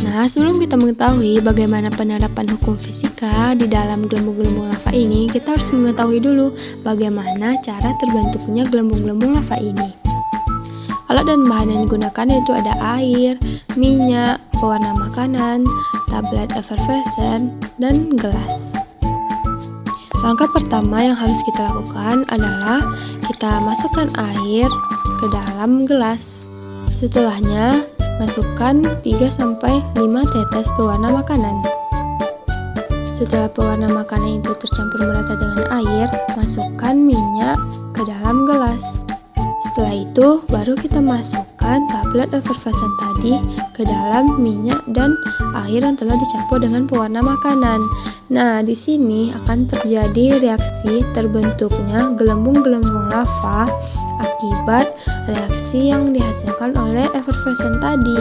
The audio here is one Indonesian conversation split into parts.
Nah, sebelum kita mengetahui bagaimana penerapan hukum fisika di dalam gelembung-gelembung lava ini, kita harus mengetahui dulu bagaimana cara terbentuknya gelembung-gelembung lava ini. Alat dan bahan yang digunakan yaitu ada air, minyak, pewarna makanan, tablet efervescent, dan gelas. Langkah pertama yang harus kita lakukan adalah kita masukkan air ke dalam gelas. Setelahnya, masukkan 3-5 tetes pewarna makanan. Setelah pewarna makanan itu tercampur merata dengan air, masukkan minyak ke dalam gelas. Setelah itu, baru kita masukkan tablet efervescent tadi ke dalam minyak dan air yang telah dicampur dengan pewarna makanan. Nah, di sini akan terjadi reaksi terbentuknya gelembung-gelembung lava akibat reaksi yang dihasilkan oleh efervescent tadi.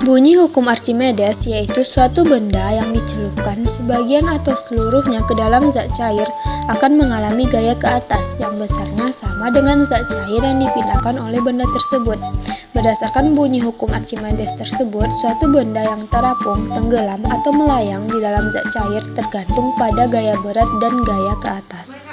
Bunyi hukum Archimedes yaitu suatu benda yang dicelupkan sebagian atau seluruhnya ke dalam zat cair akan mengalami gaya ke atas yang besarnya sama dengan zat cair yang dipindahkan oleh benda tersebut. Berdasarkan bunyi hukum Archimedes tersebut, suatu benda yang terapung, tenggelam, atau melayang di dalam zat cair tergantung pada gaya berat dan gaya ke atas.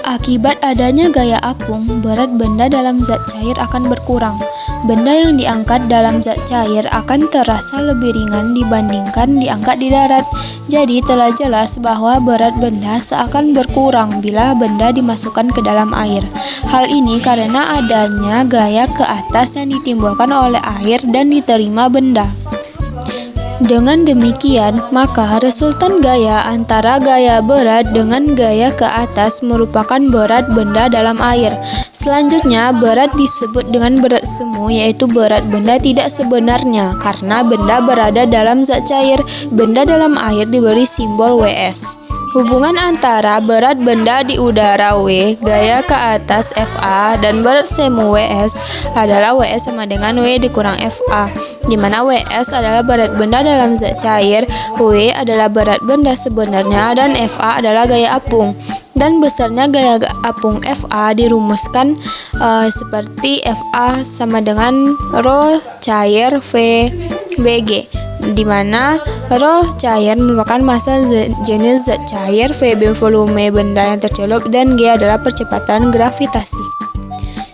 Akibat adanya gaya apung, berat benda dalam zat cair akan berkurang. Benda yang diangkat dalam zat cair akan terasa lebih ringan dibandingkan diangkat di darat. Jadi telah jelas bahwa berat benda seakan berkurang bila benda dimasukkan ke dalam air. Hal ini karena adanya gaya ke atas yang ditimbulkan oleh air dan diterima benda. Dengan demikian, maka resultan gaya antara gaya berat dengan gaya ke atas merupakan berat benda dalam air. Selanjutnya, berat disebut dengan berat semu, yaitu berat benda tidak sebenarnya, karena benda berada dalam zat cair. Benda dalam air diberi simbol Ws. Hubungan antara berat benda di udara W, gaya ke atas Fa, dan berat semu Ws adalah Ws sama dengan W dikurang Fa, di mana Ws adalah berat benda dalam zat cair, W adalah berat benda sebenarnya, dan Fa adalah gaya apung. Dan besarnya gaya apung Fa dirumuskan seperti Fa sama dengan rho cair V Bg, di mana rho cair merupakan massa jenis zat cair, Vb volume benda yang tercelup, dan G adalah percepatan gravitasi.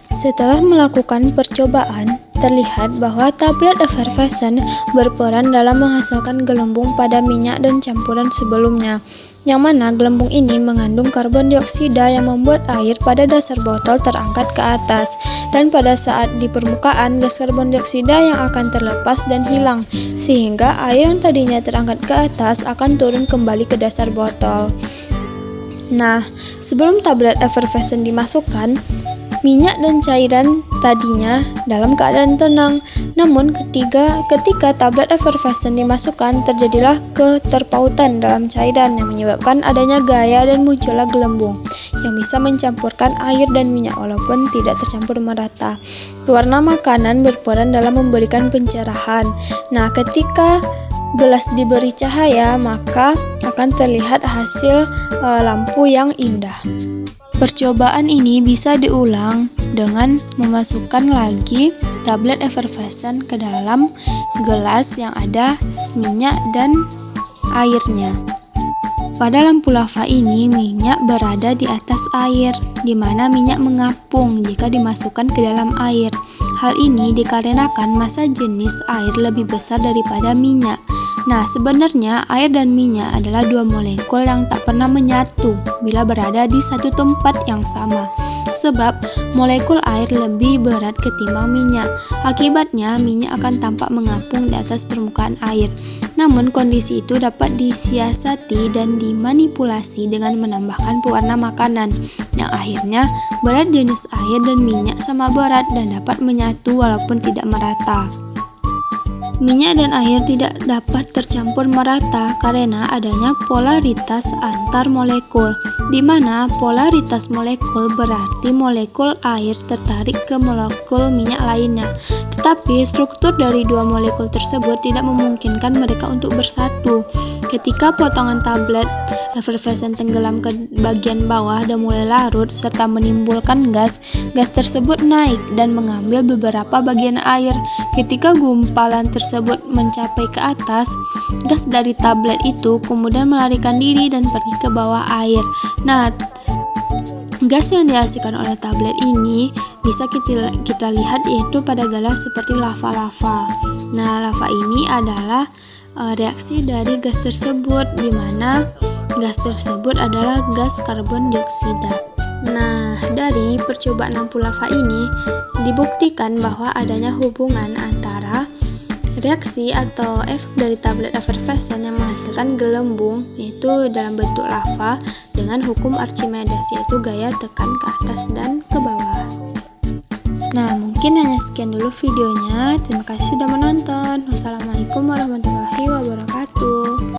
Setelah melakukan percobaan, terlihat bahwa tablet efervescent berperan dalam menghasilkan gelembung pada minyak dan campuran sebelumnya, yang mana gelembung ini mengandung karbon dioksida yang membuat air pada dasar botol terangkat ke atas, dan pada saat di permukaan gas karbon dioksida yang akan terlepas dan hilang, sehingga air yang tadinya terangkat ke atas akan turun kembali ke dasar botol. Nah, sebelum tablet efervescent dimasukkan, minyak dan cairan tadinya dalam keadaan tenang, namun ketika tablet efervescent dimasukkan, terjadilah keterpautan dalam cairan yang menyebabkan adanya gaya dan muncullah gelembung yang bisa mencampurkan air dan minyak walaupun tidak tercampur merata. Warna makanan berperan dalam memberikan pencerahan. Nah, ketika gelas diberi cahaya, maka akan terlihat hasil lampu yang indah. Percobaan ini bisa diulang dengan memasukkan lagi tablet efervescent ke dalam gelas yang ada minyak dan airnya. Pada lampu lava ini, minyak berada di atas air, di mana minyak mengapung jika dimasukkan ke dalam air. Hal ini dikarenakan massa jenis air lebih besar daripada minyak. Nah, sebenarnya air dan minyak adalah dua molekul yang tak pernah menyatu bila berada di satu tempat yang sama. Sebab molekul air lebih berat ketimbang minyak. Akibatnya, minyak akan tampak mengapung di atas permukaan air. Namun, kondisi itu dapat disiasati dan dimanipulasi dengan menambahkan pewarna makanan, yang akhirnya berat jenis air dan minyak sama berat dan dapat menyatu walaupun tidak merata. Minyak dan air tidak dapat tercampur merata karena adanya polaritas antar molekul, di mana polaritas molekul berarti molekul air tertarik ke molekul minyak lainnya. Tetapi struktur dari dua molekul tersebut tidak memungkinkan mereka untuk bersatu. Ketika potongan tablet effervescent tenggelam ke bagian bawah dan mulai larut serta menimbulkan gas, gas tersebut naik dan mengambil beberapa bagian air. Ketika gumpalan tersebut mencapai ke atas, gas dari tablet itu kemudian melarikan diri dan pergi ke bawah air. Nah, gas yang dihasilkan oleh tablet ini bisa kita lihat yaitu pada galas seperti lava-lava. Nah, lava ini adalah reaksi dari gas tersebut, di mana gas tersebut adalah gas karbon dioksida. Nah, dari percobaan lampu lava ini dibuktikan bahwa adanya hubungan antara reaksi atau efek dari tablet effervescent yang menghasilkan gelembung, yaitu dalam bentuk lava, dengan hukum Archimedes, yaitu gaya tekan ke atas dan ke bawah. Nah, mungkin hanya sekian dulu videonya. Terima kasih sudah menonton. Wassalamualaikum warahmatullahi wabarakatuh.